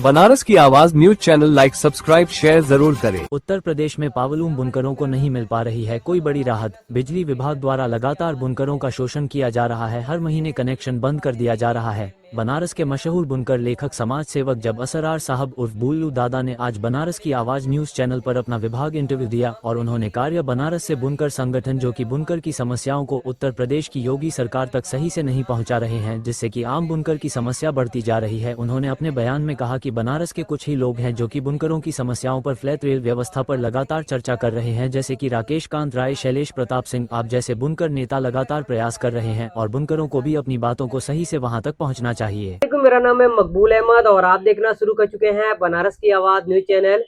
बनारस की आवाज news channel like subscribe share जरूर करें। उत्तर प्रदेश में पावलूम बुनकरों को नहीं मिल पा रही है कोई बड़ी राहत। बिजली विभाग द्वारा लगातार बुनकरों का शोषण किया जा रहा है। हर महीने कनेक्शन बंद कर दिया जा रहा है। बनारस के मशहूर बुनकर लेखक समाज सेवक जब असरार साहब उर्फ बुल्लू दादा ने आज बनारस की आवाज न्यूज चैनल पर अपना विभाग इंटरव्यू दिया और उन्होंने कार्य बनारस से बुनकर संगठन जो कि बुनकर की समस्याओं को उत्तर प्रदेश की योगी सरकार तक सही से नहीं पहुंचा रहे हैं, जिससे कि आम बुनकर की समस्या बढ़ती जा रही है। उन्होंने अपने बयान में कहा कि बनारस के कुछ ही लोग हैं जो कि बुनकरों की समस्याओं पर फ्लैट रेल व्यवस्था पर लगातार चर्चा कर रहे हैं, जैसे कि राकेश कांत राय, शैलेश प्रताप सिंह आप जैसे बुनकर नेता लगातार प्रयास कर रहे हैं और बुनकरों को भी अपनी बातों को सही से वहां तक पहुंचना चाहिए। मेरा नाम है मकबूल अहमद और आप देखना शुरू कर चुके हैं बनारस की आवाज न्यूज चैनल।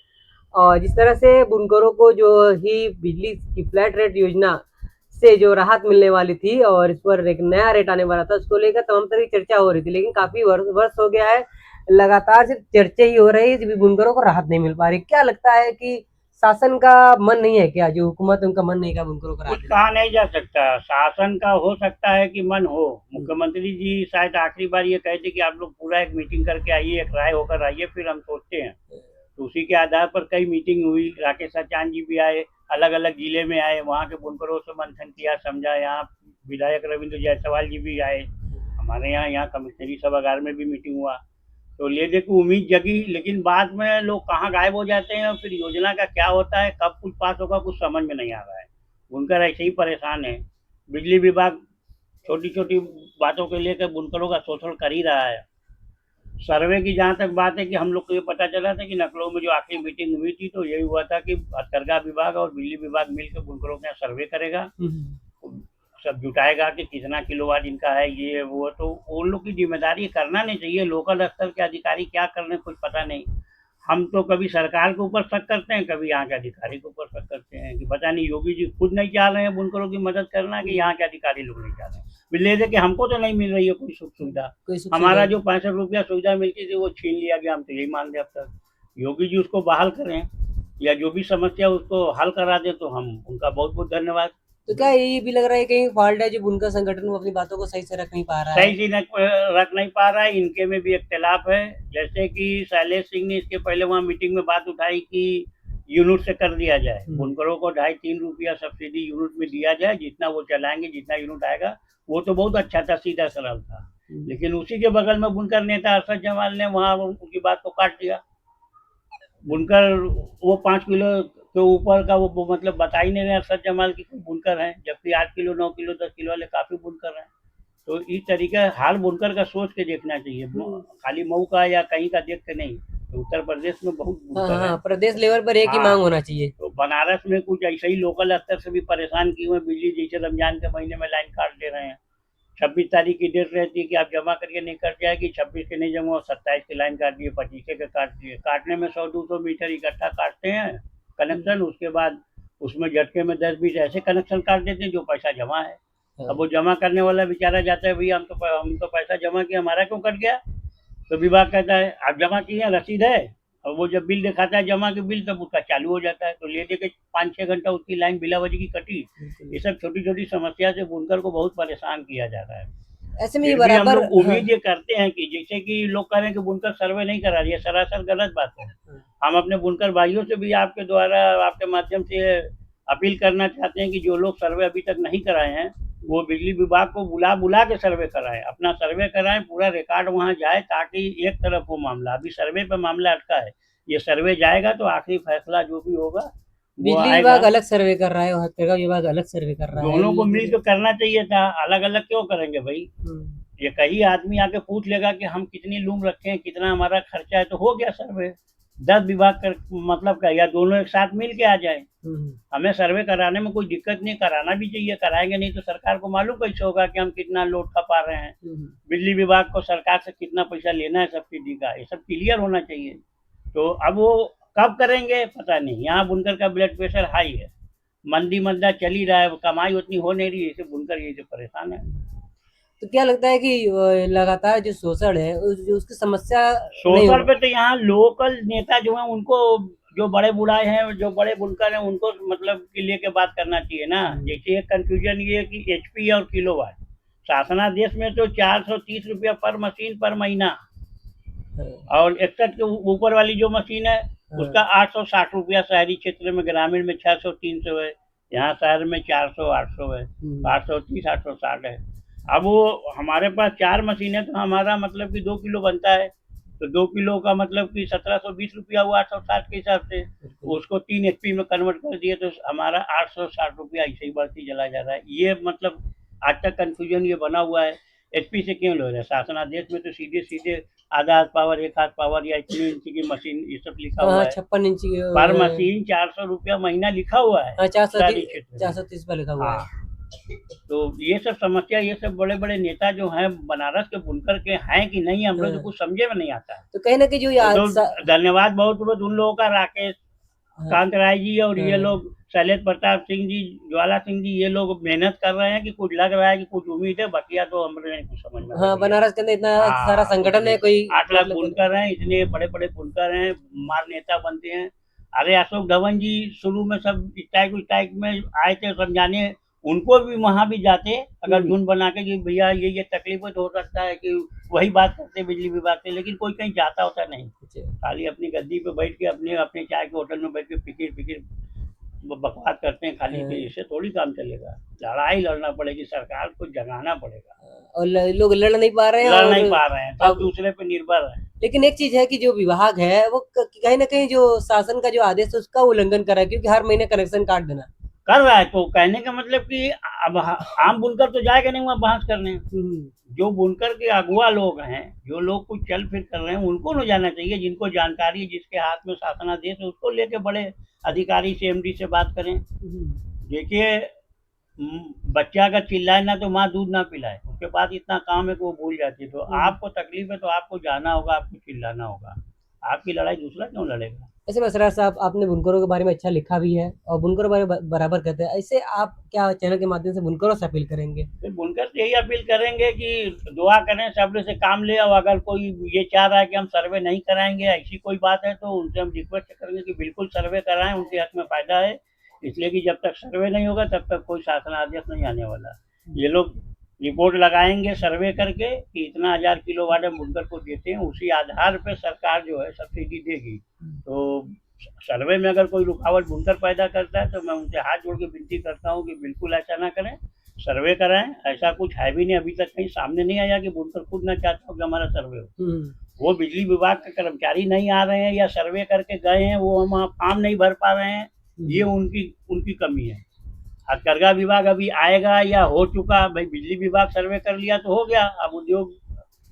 और जिस तरह से बुनकरों को जो ही बिजली की फ्लैट रेट योजना से जो राहत मिलने वाली थी और इस पर एक नया रेट आने वाला था, उसको लेकर तमाम तरह की चर्चा हो रही थी, लेकिन काफी वर्ष हो गया है लगातार सिर्फ चर्चा ही हो रही है, बुनकरों को राहत नहीं मिल पा रही। क्या लगता है कि शासन का मन नहीं है क्या, जो हुकूमत है उनका मन नहीं है बुनकरों को कुछ कहा नहीं जा सकता। शासन का हो सकता है कि मन हो। मुख्यमंत्री जी शायद आखिरी बार ये कहे थे कि आप लोग पूरा एक मीटिंग करके आइए, एक राय होकर आइए, फिर हम सोचते हैं। तो उसी के आधार पर कई मीटिंग हुई। राकेश आचार्य जी भी आए, अलग अलग जिले में आए, वहाँ के बुनकरों से मंथन किया, समझा। यहाँ विधायक रविंद्र जायसवाल जी भी आए, हमारे यहाँ कमिश्नरी सभागार में भी मीटिंग हुआ। तो ले दे को उम्मीद जगी, लेकिन बाद में लोग कहाँ गायब हो जाते हैं और फिर योजना का क्या होता है, कब कुछ पास होगा, कुछ समझ में नहीं आ रहा है। बुनकर ऐसे ही परेशान है। बिजली विभाग छोटी छोटी बातों के लेकर बुनकरों का शोषण कर ही रहा है। सर्वे की जहाँ तक बात है कि हम लोग को ये पता चला था कि नकलों में जो आखिरी मीटिंग हुई थी तो यही हुआ था कि हथकरघा विभाग और बिजली विभाग मिलकर बुनकरों का सर्वे करेगा, सब जुटाएगा कि कितना किलोवाट इनका है, ये वो। तो उन लोग की जिम्मेदारी करना नहीं चाहिए। लोकल स्तर के अधिकारी क्या कर रहे हैं कुछ पता नहीं। हम तो कभी सरकार के ऊपर शक करते हैं, कभी यहाँ के अधिकारी के ऊपर शक करते हैं कि पता नहीं योगी जी खुद नहीं चाह रहे हैं बुनकरों की मदद करना कि यहाँ के अधिकारी लोग नहीं चाह रहे हैं। ले दे कि हमको तो नहीं मिल रही है कोई सुख सुविधा। हमारा जो 65 रुपया सुविधा मिलती थी वो छीन लिया गया। हम तो यही मान रहे अब तक योगी जी उसको बहाल करें या जो भी समस्या उसको हल करा दे, तो हम उनका बहुत बहुत धन्यवाद। तो क्या ये भी लग रहा है कहीं फॉल्ट है जो बुनकर संगठन वो अपनी बातों को सही से रख नहीं पा रहा है? सही से रख नहीं पा रहा है। इनके में भी इख्तिलाफ है। जैसे कि शैलेश सिंह ने इसके पहले वहाँ मीटिंग में बात उठाई कि यूनिट से कर दिया जाए, बुनकरों को 2.5-3 रुपया सब्सिडी यूनिट में दिया जाए, जितना वो चलाएंगे, जितना यूनिट आएगा। वो तो बहुत अच्छा था, सीधा सरल था। लेकिन उसी के बगल में बुनकर नेता अरशद जमाल ने वहाँ उनकी बात को काट दिया। बुनकर वो 5 किलो के ऊपर का वो मतलब बता ही नहीं रहे अरशद जमाल की कोई बुनकर है, जबकि 8 किलो 9 किलो 10 किलो वाले काफी बुनकर हैं। तो इस तरीके हाल बुनकर का सोच के देखना चाहिए, खाली मऊ का या कहीं का देख के नहीं। तो उत्तर प्रदेश में बहुत बुनकर है। प्रदेश लेवल पर एक ही मांग होना चाहिए। तो बनारस में कुछ ऐसे ही लोकल स्तर से भी परेशान किए हुए। बिजली जैसे रमजान के महीने में लाइन काट दे रहे हैं। 26 तारीख की डेट रहती है कि आप जमा करके नहीं कट जाएगी, 26 के नहीं जमा, 27 की लाइन काट दिए, 25 के काट दिए। काटने में 100-200 मीटर इकट्ठा काटते हैं कनेक्शन, उसके बाद उसमें झटके में 10-20 ऐसे कनेक्शन काट देते हैं जो पैसा जमा है। अब वो जमा करने वाला बेचारा जाता है, भैया हम तो पैसा जमा किया, हमारा क्यों कट गया? तो विभाग कहता है आप जमा किए, रसीद है। और वो जब बिल दिखाता है जमा के बिल, तब उसका चालू हो जाता है। तो ले दे के 5-6 घंटा उसकी लाइन बिला वजह की कटी। ये सब छोटी छोटी समस्या से बुनकर को बहुत परेशान किया जा रहा है। ऐसे में बराबर हम लोग उम्मीद ये करते हैं कि जैसे कि लोग कह रहे हैं कि बुनकर सर्वे नहीं करा रही है, सरासर गलत बात है। हम अपने बुनकर भाइयों से भी आपके द्वारा, आपके माध्यम से अपील करना चाहते हैं कि जो लोग सर्वे अभी तक नहीं कराए हैं वो बिजली विभाग को बुला के सर्वे कराएं, अपना सर्वे कराएं, पूरा रिकॉर्ड वहां जाए, ताकि एक तरफ हो मामला। अभी सर्वे पे मामला अटका है, ये सर्वे जाएगा तो आखिरी फैसला जो भी होगा। बिजली विभाग अलग सर्वे कर रहा है और हथकरघा विभाग अलग सर्वे कर रहा है। दोनों को मिल तो करना चाहिए था, अलग अलग क्यों करेंगे भाई? ये कई आदमी आके पूछ लेगा कि हम कितनी लूम रखे हैं, कितना हमारा खर्चा है, तो हो गया सर्वे। 10 विभाग कर मतलब का, या दोनों एक साथ मिल के आ जाए। हमें सर्वे कराने में कोई दिक्कत नहीं, कराना भी चाहिए। कराएंगे नहीं तो सरकार को मालूम कैसे होगा कि हम कितना लोड खपा रहे हैं। बिजली विभाग को सरकार से कितना पैसा लेना है सब्सिडी का, ये सब क्लियर होना चाहिए। तो अब वो कब करेंगे पता नहीं। यहाँ बुनकर का ब्लड प्रेशर हाई है, मंदी मंदा चल ही रहा है, कमाई उतनी हो नहीं रही है, इसे बुनकर ये परेशान है। तो क्या लगता है कि लगातार जो शोषण है जो उसकी समस्या शोषण पे तो यहाँ लोकल नेता जो है उनको, जो बड़े बुढ़ाए हैं, जो बड़े बुनकर हैं, उनको मतलब कि लेके बात करना चाहिए ना। जैसे एक कंफ्यूजन ये है कि HP और किलोवाट, शासनादेश में तो 430 रुपया पर मशीन पर महीना, और 61 के ऊपर वाली जो मशीन है उसका 860 रुपया शहरी क्षेत्र में, ग्रामीण में 600 300 है, यहाँ शहर में 400 800 है, 830 860 है। अब वो हमारे पास 4 मशीन है तो हमारा मतलब कि 2 किलो बनता है, तो 2 किलो का मतलब कि 1720 रुपया हुआ 860 के हिसाब से। उसको 3 एचपी में कन्वर्ट कर दिए तो हमारा 860 रुपया ऐसे ही बढ़ती चला जा रहा है। ये मतलब आज तक कंफ्यूजन ये बना हुआ है, एचपी से क्यों ले रहे हैं? शासनादेश में तो सीधे सीधे आधा हाथ पावर, एक हाथ पावर या इतनी इंच की मशीन ये सब लिखा हुआ है। 56 इंच पर मशीन 400 रुपया महीना लिखा हुआ है। 430 पे लिखा हुआ है। तो ये सब समस्या, ये सब बड़े बड़े नेता जो हैं बनारस के बुनकर के हैं कि नहीं, हम लोग तो कुछ समझे में नहीं आता है। तो कहीं ना कहीं जो धन्यवाद बहुत बहुत उन लोगों का, राकेश कांत राय जी और ये लोग, शैलेश प्रताप सिंह जी, ज्वाला सिंह जी, ये लोग मेहनत कर रहे हैं कि कुछ लग रहा है कि कुछ उम्मीद है, बकिया तो हमने नहीं कुछ समझ में। बनारस के अंदर इतना सारा संगठन है, कोई 8 लाख बुनकर हैं, इतने बड़े बड़े बुनकर हैं, मार नेता बनते हैं। अरे अशोक धवन जी शुरू में सब स्ट्राइक में आए थे समझाने, उनको भी वहां भी जाते अगर धुन बना के कि भैया ये तकलीफ तो हो सकता है कि वही बात करते बिजली विभाग से, लेकिन कोई कहीं जाता होता नहीं, खाली अपनी गद्दी पे बैठ के अपने चाय के होटल में बैठ के फिकिर बकवास करते हैं खाली। तो इससे थोड़ी काम चलेगा, लड़ाई लड़ना पड़ेगी, सरकार को जगाना पड़ेगा। और लोग लड़ नहीं पा रहे हैं, सब दूसरे पे निर्भर है। लेकिन एक चीज है कि जो विभाग है वो कहीं ना कहीं जो शासन का जो आदेश है उसका उल्लंघन कर रहा है, क्योंकि हर महीने कनेक्शन काट देना कर रहा है। तो कहने का मतलब कि अब आम बुनकर तो जाएगा नहीं वहाँ बहस करने। जो बुनकर के अगुआ लोग हैं, जो लोग कुछ चल फिर कर रहे हैं, उनको न जाना चाहिए, जिनको जानकारी है, जिसके हाथ में शासनादेश है, उसको लेके बड़े अधिकारी से, एमडी से बात करें। देखिए बच्चा अगर चिल्लाए ना तो माँ दूध ना पिलाए, उसके पास इतना काम है कि वो भूल जाती है। तो आपको तकलीफ है तो आपको जाना होगा, आपको चिल्लाना होगा, आपकी लड़ाई दूसरा क्यों लड़ेगा? ऐसे मसरार साहब, आपने बुनकरों के बारे में अच्छा लिखा भी है और बुनकरों के बारे में बराबर कहते हैं, ऐसे आप क्या चैनल के माध्यम से बुनकरों से अपील करेंगे? तो बुनकर से यही अपील करेंगे कि दुआ करें, सब्र से काम ले। और अगर कोई ये चाह रहा है कि हम सर्वे नहीं कराएंगे, ऐसी कोई बात है, तो उनसे हम रिक्वेस्ट करेंगे कि बिल्कुल सर्वे कराएं, उनके हक में फायदा है। इसलिए कि जब तक सर्वे नहीं होगा तब तक कोई शासनादेश नहीं आने वाला। ये लोग रिपोर्ट लगाएंगे सर्वे करके कि इतना 1000 किलोवाट हम बुनकर को देते हैं, उसी आधार पे सरकार जो है सब्सिडी देगी। तो सर्वे में अगर कोई रुकावट बुनकर पैदा करता है तो मैं उनसे हाथ जोड़ के विनती करता हूँ कि बिल्कुल ऐसा ना करें, सर्वे कराएं। ऐसा कुछ है भी नहीं, अभी तक कहीं सामने नहीं आया कि बुनकर खुद ना चाहता हो कि हमारा सर्वे हो। वो बिजली विभाग के कर्मचारी नहीं आ रहे हैं या सर्वे करके गए हैं, वो हम फॉर्म नहीं भर पा रहे हैं, ये उनकी कमी है। हथकरघा विभाग अभी आएगा या हो चुका, भाई बिजली विभाग सर्वे कर लिया तो हो गया, अब उद्योग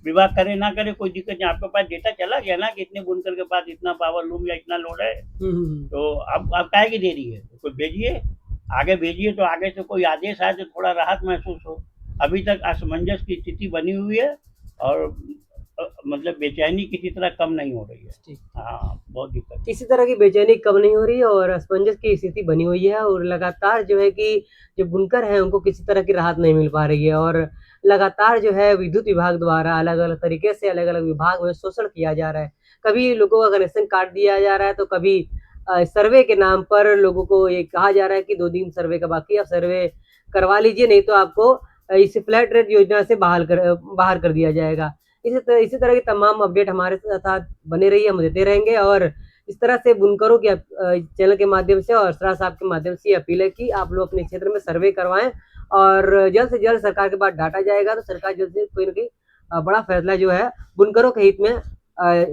विभाग करे ना करे कोई दिक्कत नहीं। आपके पास डेटा चला गया ना कि इतने बुनकर के पास इतना पावर लूम या इतना लोड है, तो अब काहे की देरी है? कोई भेजिए, आगे भेजिए, तो आगे से कोई आदेश आए तो थोड़ा राहत महसूस हो। अभी तक असमंजस की स्थिति बनी हुई है और मतलब बेचैनी किसी तरह कम नहीं हो रही है। हाँ, बहुत दिक्कत, किसी तरह की बेचैनी कम नहीं हो रही है और असमंजस की स्थिति बनी हुई है, और लगातार जो है कि जो बुनकर हैं उनको किसी तरह की राहत नहीं मिल पा रही है, और लगातार जो है विद्युत विभाग द्वारा अलग अलग तरीके से अलग अलग विभाग में शोषण किया जा रहा है। कभी लोगों का कनेक्शन काट दिया जा रहा है, तो कभी सर्वे के नाम पर लोगों को ये कहा जा रहा है कि 2 दिन सर्वे का बाकी है, आप सर्वे करवा लीजिए, नहीं तो आपको इस फ्लैट रेट योजना से बाहर कर दिया जाएगा। इसी तरह की तमाम अपडेट हमारे साथ बने रहिए, हम देते रहेंगे। और इस तरह से बुनकरों के चैनल के माध्यम से और सरार साहब के माध्यम से अपील है कि आप लोग अपने क्षेत्र में सर्वे करवाएं, और जल्द से जल्द सरकार के पास डाटा जाएगा तो सरकार जल्द से कोई ना कोई बड़ा फैसला जो है बुनकरों के हित में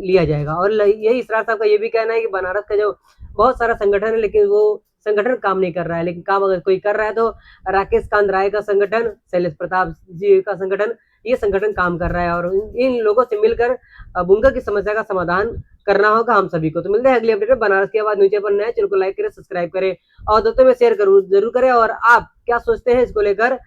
लिया जाएगा। और यही सरार साहब का ये भी कहना है कि बनारस का जो बहुत सारा संगठन है, लेकिन वो संगठन काम नहीं कर रहा है, लेकिन काम अगर कोई कर रहा है तो राकेश कांत राय का संगठन, शैलेश प्रताप जी का संगठन, ये संगठन काम कर रहा है, और इन लोगों से मिलकर बुनकर की समस्या का समाधान करना होगा हम सभी को। तो मिलते हैं अगली अपडेट में। बनारस की आवाज न्यूज चैनल पर नए चैनल को लाइक करें, सब्सक्राइब करें और दोस्तों में शेयर जरूर करें। और आप क्या सोचते हैं इसको लेकर,